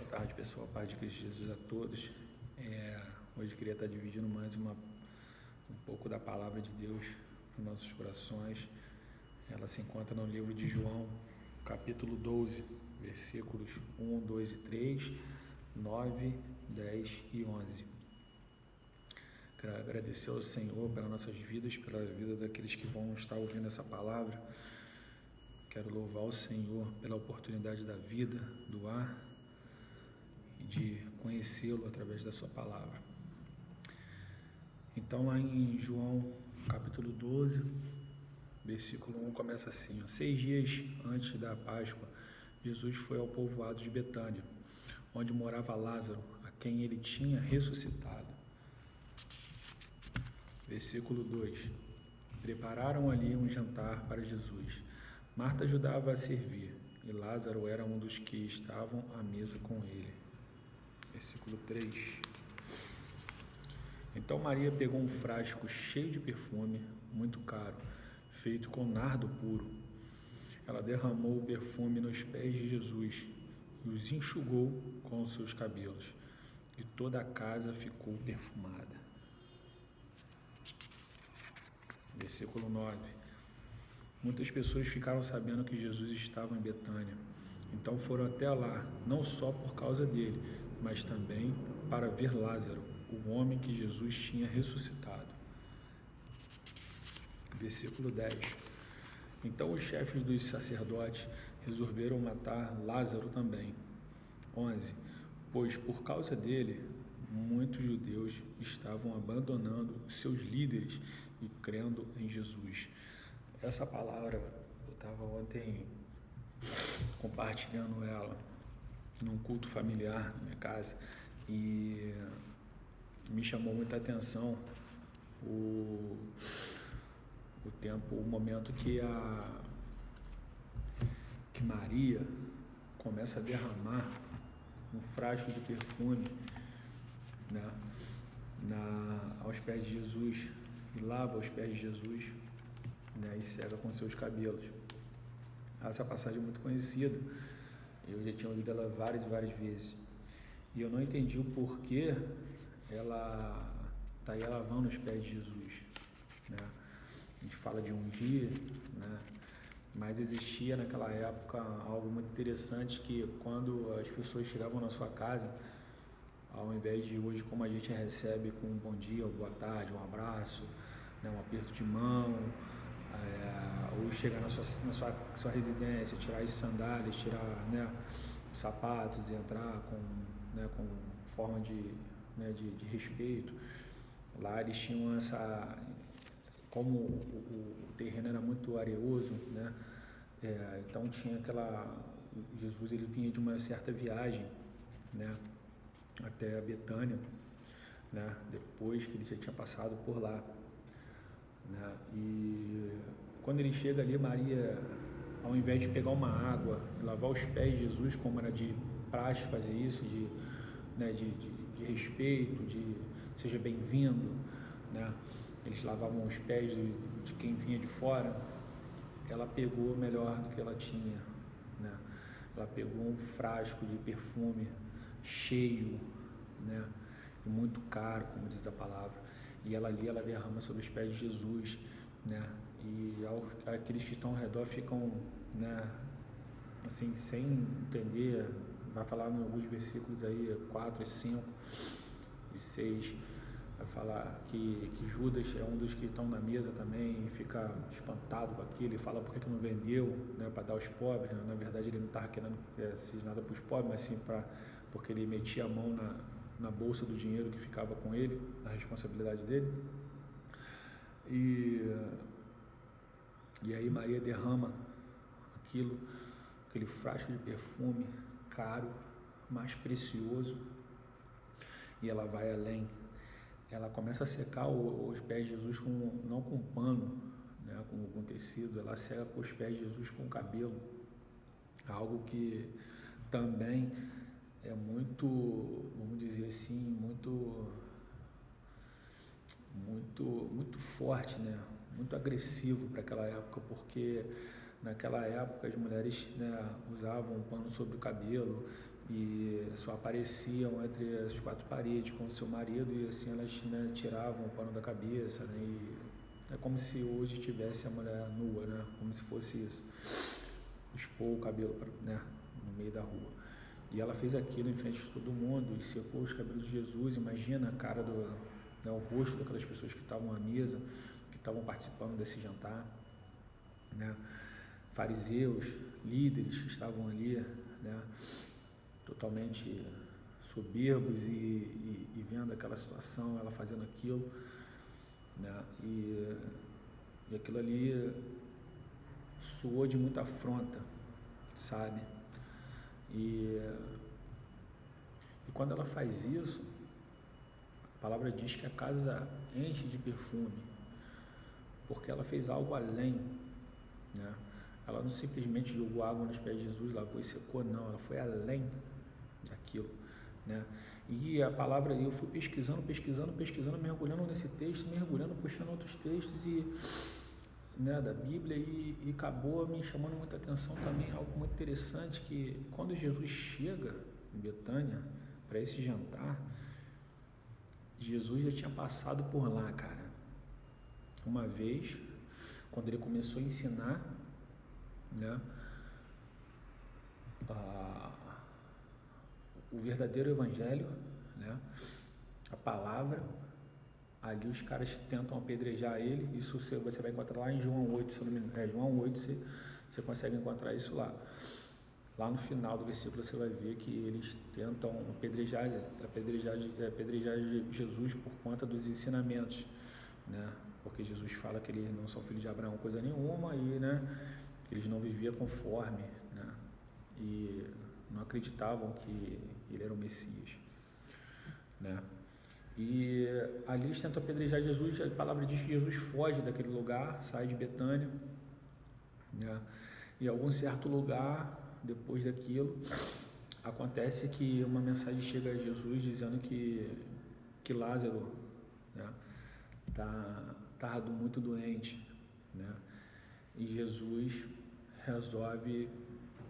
tarde, pessoal. Paz de Cristo Jesus a todos. Hoje queria estar dividindo mais um pouco da palavra de Deus para os nossos corações. Ela se encontra no livro de João, capítulo 12, versículos 1, 2 e 3, 9, 10 e 11. Quero agradecer ao Senhor pelas nossas vidas, pela vida daqueles que vão estar ouvindo essa palavra. Quero louvar o Senhor pela oportunidade da vida, do ar e de conhecê-lo através da sua palavra. Então, lá em João, capítulo 12, versículo 1, começa assim: 6 dias antes da Páscoa, Jesus foi ao povoado de Betânia, onde morava Lázaro, a quem ele tinha ressuscitado. Versículo 2: Prepararam ali um jantar para Jesus. Marta ajudava a servir, e Lázaro era um dos que estavam à mesa com ele. Versículo 3: Então Maria pegou um frasco cheio de perfume, muito caro, feito com nardo puro. Ela derramou o perfume nos pés de Jesus e os enxugou com os seus cabelos, e toda a casa ficou perfumada. Versículo 9: Muitas pessoas ficaram sabendo que Jesus estava em Betânia. Então foram até lá, não só por causa dele, mas também para ver Lázaro, o homem que Jesus tinha ressuscitado. Versículo 10: Então os chefes dos sacerdotes resolveram matar Lázaro também. 11: Pois por causa dele, muitos judeus estavam abandonando seus líderes e crendo em Jesus. Essa palavra, eu estava ontem compartilhando ela num culto familiar na minha casa e me chamou muita atenção o momento que Maria começa a derramar um frasco de perfume, né, aos pés de Jesus, e lava os pés de Jesus, né, e seca com seus cabelos. Essa passagem é muito conhecida, eu já tinha ouvido ela várias e várias vezes, e eu não entendi o porquê ela estaria lavando os pés de Jesus, né? A gente fala de ungir, né? Mas existia naquela época algo muito interessante, que quando as pessoas chegavam na sua casa, ao invés de hoje como a gente recebe com um bom dia, ou boa tarde, um abraço, né, um aperto de mão, ou chegar na sua residência, tirar as sandálias, tirar, né, os sapatos e entrar com forma de respeito. Lá eles tinham como o terreno era muito areoso, né, então tinha Jesus ele vinha de uma certa viagem, né, até a Betânia, né, depois que ele já tinha passado por lá, né, e quando ele chega ali, Maria, ao invés de pegar uma água e lavar os pés de Jesus, como era de praxe fazer isso, de respeito, de seja bem-vindo, né, eles lavavam os pés de quem vinha de fora, ela pegou melhor do que ela tinha, né, ela pegou um frasco de perfume cheio, né, e muito caro, como diz a palavra, e ela derrama sobre os pés de Jesus, né, e aqueles que estão ao redor ficam, né, assim, sem entender. Vai falar em alguns versículos aí, 4, 5 e 6, vai falar que Judas é um dos que estão na mesa também e fica espantado com aquilo e fala por que não vendeu, né, para dar aos pobres, né? Na verdade ele não estava querendo nada para os pobres, mas sim porque ele metia a mão na bolsa do dinheiro que ficava com ele, a responsabilidade dele. E aí Maria derrama aquele frasco de perfume caro, mais precioso, e ela vai além. Ela começa a secar os pés de Jesus não com pano, né, com tecido, ela seca os pés de Jesus com cabelo, algo que também é muito, vamos dizer assim, muito forte, né? Muito agressivo para aquela época, porque naquela época as mulheres, né, usavam um pano sobre o cabelo, e só apareciam entre as quatro paredes com o seu marido, e assim elas, né, tiravam o pano da cabeça, né, e é como se hoje tivesse a mulher nua, né, como se fosse isso, expor o cabelo, né, no meio da rua. E ela fez aquilo em frente de todo mundo e secou os cabelos de Jesus. Imagina a cara né, o rosto daquelas pessoas que estavam à mesa, que estavam participando desse jantar, né? Fariseus, líderes que estavam ali, né? Totalmente soberbos e vendo aquela situação, ela fazendo aquilo, né? E aquilo ali soou de muita afronta, sabe? E quando ela faz isso, a palavra diz que a casa enche de perfume, porque ela fez algo além, né? Ela não simplesmente jogou água nos pés de Jesus, lavou e secou, não, ela foi além daquilo, né? E a palavra, eu fui pesquisando, mergulhando nesse texto, puxando outros textos né, da Bíblia, e acabou me chamando muita atenção também algo muito interessante, que quando Jesus chega em Betânia para esse jantar, Jesus já tinha passado por lá, cara. Uma vez, quando ele começou a ensinar, né, o verdadeiro evangelho, né, a palavra, ali os caras tentam apedrejar ele. Isso você vai encontrar lá em João 8, se eu não me engano. João 8, você consegue encontrar isso lá. Lá no final do versículo você vai ver que eles tentam apedrejar Jesus por conta dos ensinamentos, né? Porque Jesus fala que eles não são filhos de Abraão coisa nenhuma, e, né, eles não viviam conforme, né, e não acreditavam que ele era o Messias, né? E ali eles tentam apedrejar Jesus. A palavra diz que Jesus foge daquele lugar, sai de Betânia, né? E em algum certo lugar, depois daquilo, acontece que uma mensagem chega a Jesus dizendo que Lázaro, né, tá muito doente, né? E Jesus resolve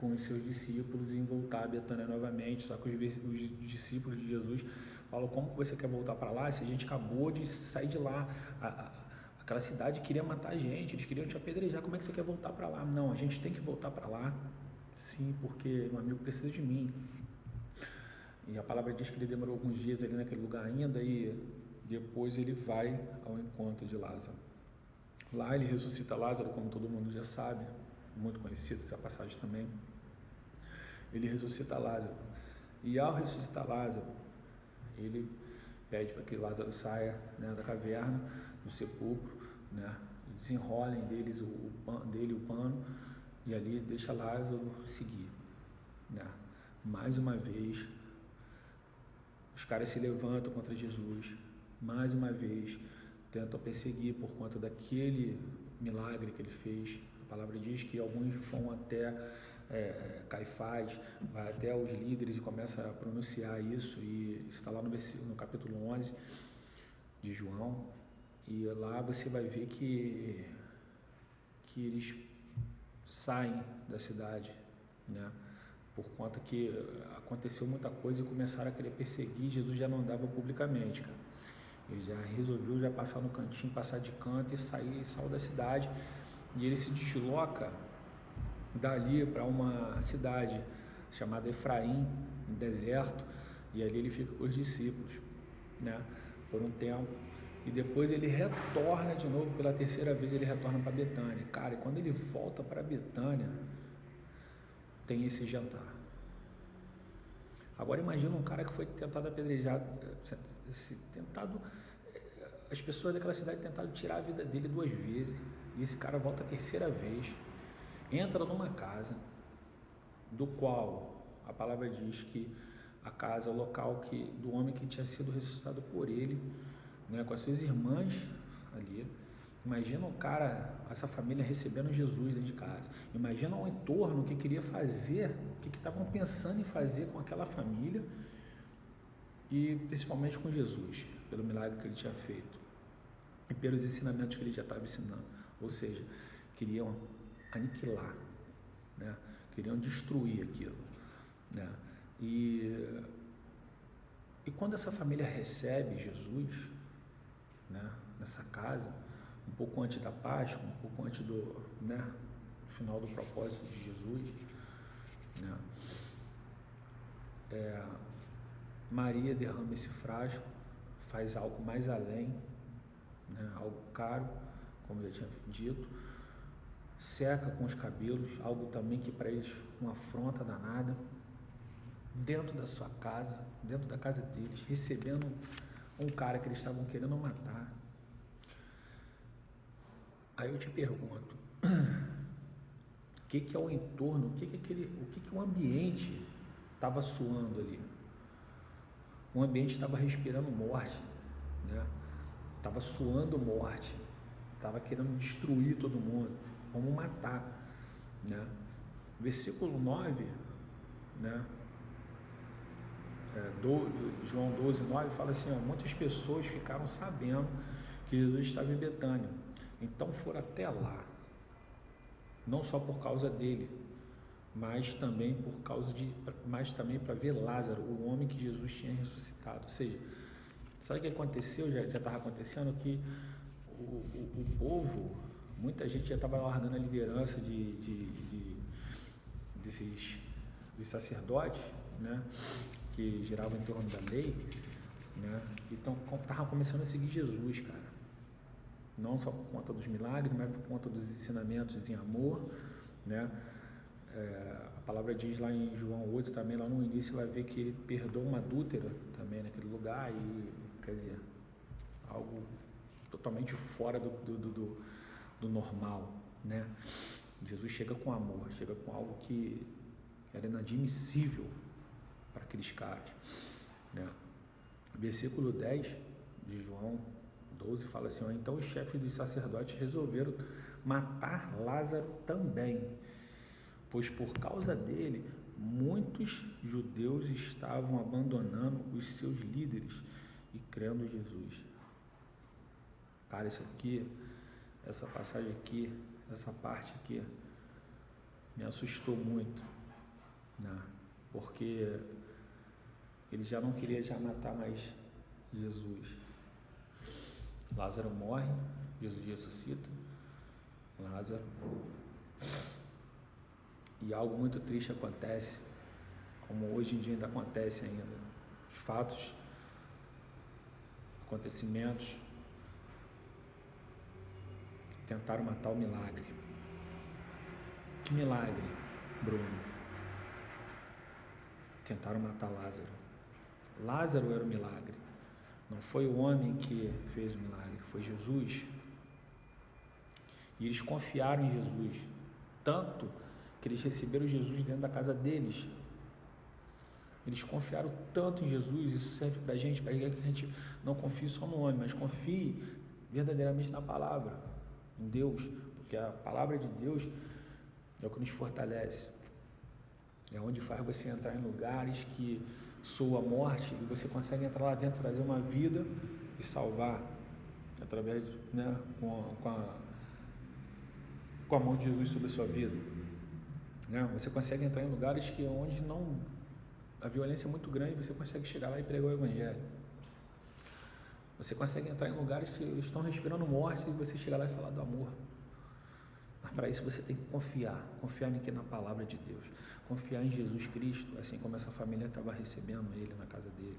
com os seus discípulos em voltar a Betânia novamente. Só que os discípulos de Jesus falam: como que você quer voltar para lá se a gente acabou de sair de lá? Aquela cidade queria matar a gente, eles queriam te apedrejar, como é que você quer voltar para lá? Não, a gente tem que voltar para lá, sim, porque meu amigo precisa de mim. E a palavra diz que ele demorou alguns dias ali naquele lugar ainda, e depois ele vai ao encontro de Lázaro. Lá ele ressuscita Lázaro, como todo mundo já sabe, muito conhecido essa passagem também. Ele ressuscita Lázaro, e ao ressuscitar Lázaro, ele pede para que Lázaro saia, né, da caverna, do sepulcro, né, desenrolem dele o pano, e ali deixa Lázaro seguir, né. Mais uma vez, os caras se levantam contra Jesus, mais uma vez tentam perseguir por conta daquele milagre que ele fez. A palavra diz que alguns vão até Caifás, vai até os líderes e começa a pronunciar isso, e está lá no capítulo 11 de João, e lá você vai ver que eles saem da cidade, né? Por conta que aconteceu muita coisa e começaram a querer perseguir. Jesus já não andava publicamente, cara. Ele já resolveu já passar no cantinho, passar de canto e saiu da cidade, e ele se desloca dali para uma cidade chamada Efraim, um deserto, e ali ele fica com os discípulos, né, por um tempo, e depois ele retorna de novo, pela terceira vez ele retorna para Betânia. Cara, e quando ele volta para Betânia, tem esse jantar. Agora imagina um cara que foi tentado apedrejar, as pessoas daquela cidade tentaram tirar a vida dele 2 vezes, e esse cara volta a terceira vez, entra numa casa, do qual a palavra diz que a casa, o local do homem que tinha sido ressuscitado por ele, né, com as suas irmãs ali. Imagina um cara, essa família recebendo Jesus dentro de casa. Imagina o entorno, o que queria fazer, o que estavam pensando em fazer com aquela família, e principalmente com Jesus, pelo milagre que ele tinha feito e pelos ensinamentos que ele já estava ensinando. Ou seja, queriam aniquilar, né? Queriam destruir aquilo, né? E quando essa família recebe Jesus, né, nessa casa, um pouco antes da Páscoa, um pouco antes do, né, final do propósito de Jesus, né, Maria derrama esse frasco, faz algo mais além, né, algo caro, como eu já tinha dito, seca com os cabelos, algo também que para eles uma afronta danada, dentro da sua casa, dentro da casa deles, recebendo um cara que eles estavam querendo matar. Aí eu te pergunto, o que é o entorno, o que o ambiente estava suando ali? O ambiente estava respirando morte, né? Estava suando morte, estava querendo destruir todo mundo, vamos matar, né? Versículo 9, né? João 12, 9 fala assim, ó, muitas pessoas ficaram sabendo que Jesus estava em Betânia, então foram até lá, não só por causa dele, mas também para ver Lázaro, o homem que Jesus tinha ressuscitado. Ou seja, sabe o que aconteceu? Já estava acontecendo que o povo, muita gente já estava largando a liderança dos sacerdotes, né, que giravam em torno da lei, né, então estavam começando a seguir Jesus, cara. Não só por conta dos milagres, mas por conta dos ensinamentos em amor, né? A palavra diz lá em João 8 também, lá no início, vai ver que ele perdoa uma adúltera também naquele lugar, e quer dizer, algo totalmente fora do normal, né? Jesus chega com amor, chega com algo que era inadmissível para aqueles caras, né? Versículo 10 de João 12 fala assim, ó, então os chefes dos sacerdotes resolveram matar Lázaro também, pois por causa dele muitos judeus estavam abandonando os seus líderes e crendo em Jesus. Cara, isso aqui, essa passagem aqui, essa parte aqui me assustou muito, né? Porque ele já não queria já matar mais Jesus. Lázaro morre, Jesus ressuscita Lázaro, e algo muito triste acontece, como hoje em dia ainda acontece ainda. Os fatos, acontecimentos tentaram matar o milagre. Que milagre, Bruno? Tentaram matar Lázaro. Lázaro era o milagre. Não foi o homem que fez o milagre, foi Jesus. E eles confiaram em Jesus, tanto que eles receberam Jesus dentro da casa deles. Eles confiaram tanto em Jesus, isso serve para a gente que a gente não confie só no homem, mas confie verdadeiramente na palavra, em Deus, porque a palavra de Deus é o que nos fortalece. É onde faz você entrar em lugares que soa a morte e você consegue entrar lá dentro, trazer uma vida e salvar através, né, com a mão de Jesus sobre a sua vida, né? Você consegue entrar em lugares que onde não, a violência é muito grande, você consegue chegar lá e pregar o evangelho. Você consegue entrar em lugares que estão respirando morte e você chegar lá e falar do amor. Mas para isso você tem que confiar na palavra de Deus, confiar em Jesus Cristo, assim como essa família estava recebendo ele na casa dele.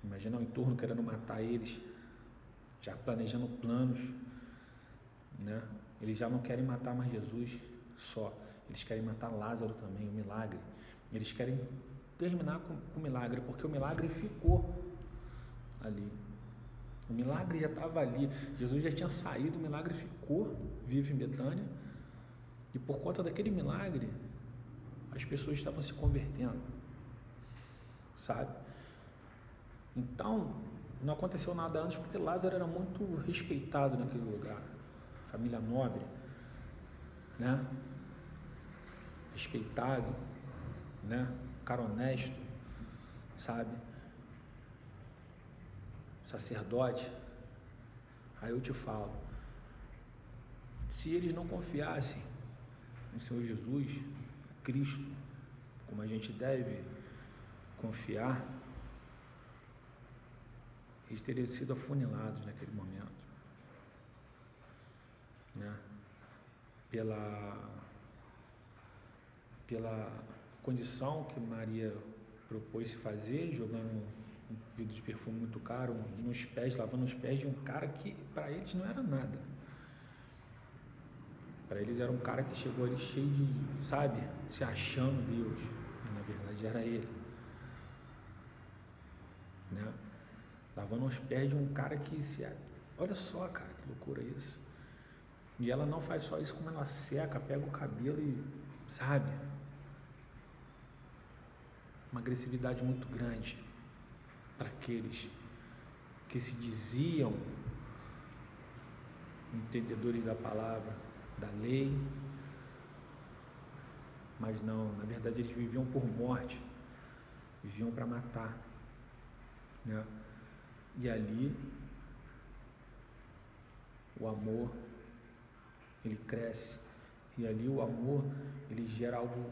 Imagina o entorno querendo matar eles, já planejando planos, né? Eles já não querem matar mais Jesus só, eles querem matar Lázaro também, o milagre. Eles querem terminar com o milagre, porque o milagre ficou ali. O milagre já estava ali, Jesus já tinha saído, o milagre ficou vivo em Betânia, e por conta daquele milagre, as pessoas estavam se convertendo, sabe? Então, não aconteceu nada antes, porque Lázaro era muito respeitado naquele lugar, família nobre, né? Respeitado, né? Cara honesto, sabe? Sacerdote. Aí eu te falo, se eles não confiassem no Senhor Jesus, Cristo, como a gente deve confiar, eles teriam sido afunilados naquele momento, né? Pela condição que Maria propôs se fazer, jogando um vidro de perfume muito caro nos pés, lavando os pés de um cara que para eles não era nada. Para eles era um cara que chegou ali cheio de, sabe, se achando Deus, mas na verdade era ele, né? Lavando os pés de um cara que olha só, cara, que loucura isso. E ela não faz só isso, como ela seca, pega o cabelo e, sabe, uma agressividade muito grande para aqueles que se diziam entendedores da palavra, da lei, mas não, na verdade eles viviam por morte, viviam para matar, né? E ali o amor ele cresce, e ali o amor ele gera algo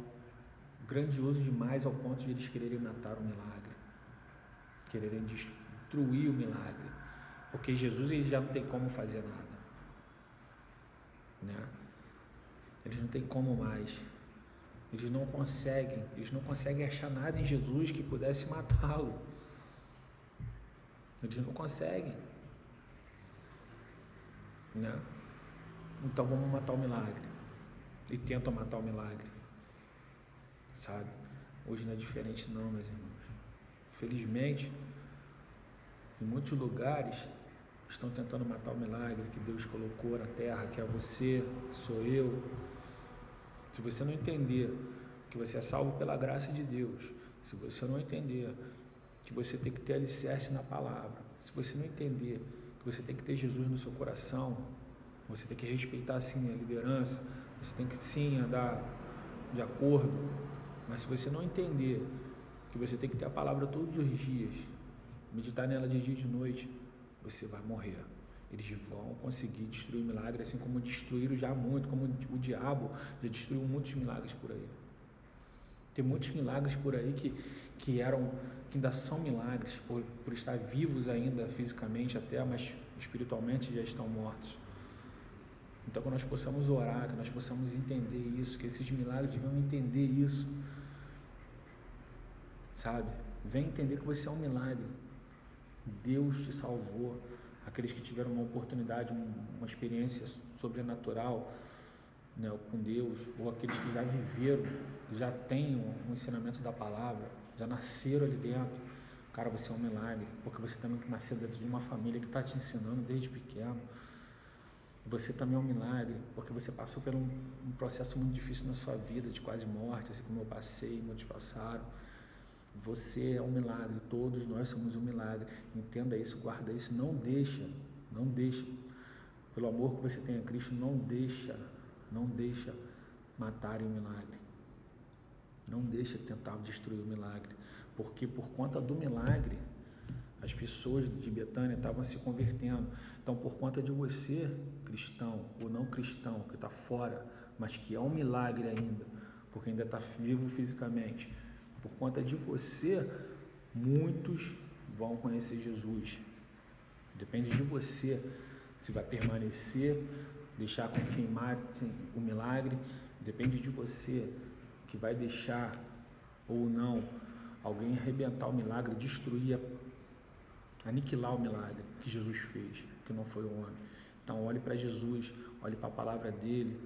grandioso demais ao ponto de eles quererem matar o milagre, quererem destruir o milagre, porque Jesus ele já não tem como fazer nada, né? Eles não têm como mais, eles não conseguem achar nada em Jesus que pudesse matá-lo, eles não conseguem, né? Então vamos matar o milagre, e tentam matar o milagre, sabe? Hoje não é diferente não, meus irmãos. Felizmente, em muitos lugares estão tentando matar o milagre que Deus colocou na terra, que é você, que sou eu. Se você não entender que você é salvo pela graça de Deus, se você não entender que você tem que ter alicerce na palavra, se você não entender que você tem que ter Jesus no seu coração, você tem que respeitar sim a liderança, você tem que sim andar de acordo, mas se você não entender que você tem que ter a palavra todos os dias, meditar nela de dia e de noite, você vai morrer. Eles vão conseguir destruir o milagre, assim como destruíram já muito, como o diabo já destruiu muitos milagres por aí. Tem muitos milagres por aí que ainda são milagres, por estar vivos ainda fisicamente até, mas espiritualmente já estão mortos. Então que nós possamos orar, que nós possamos entender isso, que esses milagres venham entender isso, sabe? Vem entender que você é um milagre. Deus te salvou. Aqueles que tiveram uma oportunidade, uma experiência sobrenatural, né, com Deus, ou aqueles que já viveram, já têm um ensinamento da palavra, já nasceram ali dentro. Cara, você é um milagre, porque você também nasceu dentro de uma família que está te ensinando desde pequeno. Você também é um milagre, porque você passou por um processo muito difícil na sua vida, de quase morte, assim como eu passei, muitos passaram. Você é um milagre, todos nós somos um milagre. Entenda isso, guarda isso, não deixa, pelo amor que você tem a Cristo, não deixa matarem o milagre. Não deixa tentar destruir o milagre, porque por conta do milagre, as pessoas de Betânia estavam se convertendo. Então, por conta de você, cristão ou não cristão, que está fora, mas que é um milagre ainda, porque ainda está vivo fisicamente, por conta de você, muitos vão conhecer Jesus. Depende de você, se vai permanecer, deixar com queimar o milagre. Depende de você, que vai deixar ou não alguém arrebentar o milagre, destruir, aniquilar o milagre que Jesus fez, que não foi o homem. Então olhe para Jesus, olhe para a palavra dele,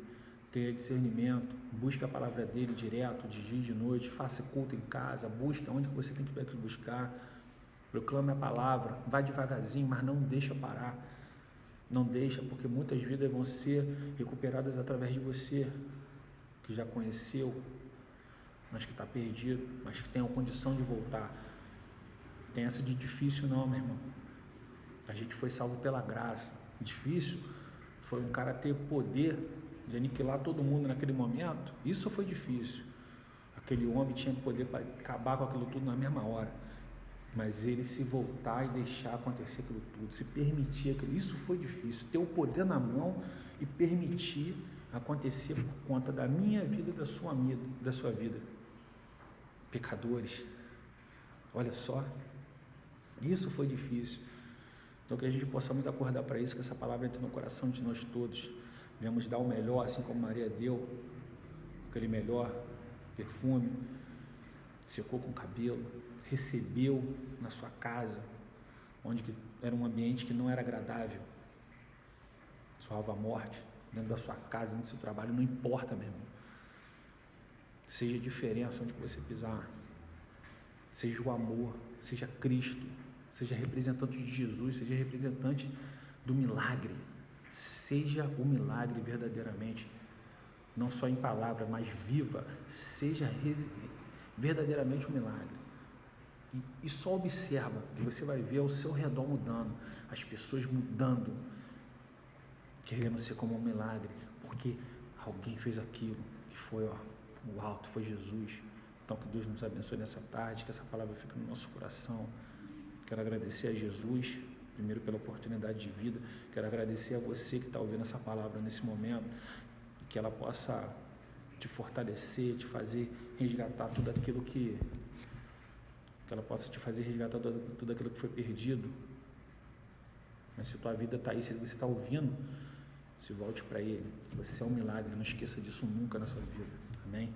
tenha discernimento, busque a palavra dele direto, de dia e de noite, faça culto em casa, busque onde você tem que buscar, proclame a palavra, vai devagarzinho, mas não deixa parar, não deixa, porque muitas vidas vão ser recuperadas através de você, que já conheceu, mas que está perdido, mas que tem a condição de voltar. Tem essa de difícil não, meu irmão. A gente foi salvo pela graça. Difícil foi um cara ter poder de aniquilar todo mundo naquele momento. Isso foi difícil. Aquele homem tinha poder para acabar com aquilo tudo na mesma hora. Mas ele se voltar e deixar acontecer aquilo tudo, se permitir aquilo, isso foi difícil. Ter o poder na mão e permitir acontecer por conta da minha vida e da sua vida. pecadores. Olha só, isso foi difícil. Então que a gente possamos acordar para isso, que essa palavra entre no coração de nós todos. Venhamos dar o melhor, assim como Maria deu, aquele melhor perfume, secou com o cabelo, recebeu na sua casa, onde era um ambiente que não era agradável, soava a morte, dentro da sua casa, dentro do seu trabalho, não importa, meu irmão. Seja a diferença onde você pisar, seja o amor, seja Cristo, seja representante de Jesus, seja representante do milagre, seja o milagre verdadeiramente, não só em palavra, mas viva, seja verdadeiramente um milagre. E só observa, que você vai ver ao seu redor mudando, as pessoas mudando, querendo ser como um milagre, porque alguém fez aquilo, que foi o alto, foi Jesus. Então que Deus nos abençoe nessa tarde, que essa palavra fique no nosso coração. Quero agradecer a Jesus, primeiro pela oportunidade de vida, quero agradecer a você que está ouvindo essa palavra nesse momento, e que ela possa te fortalecer, te fazer resgatar tudo aquilo que ela possa te fazer resgatar tudo aquilo que foi perdido. Mas se tua vida está aí, se você está ouvindo, se volte para Ele. Você é um milagre, não esqueça disso nunca na sua vida. Amém?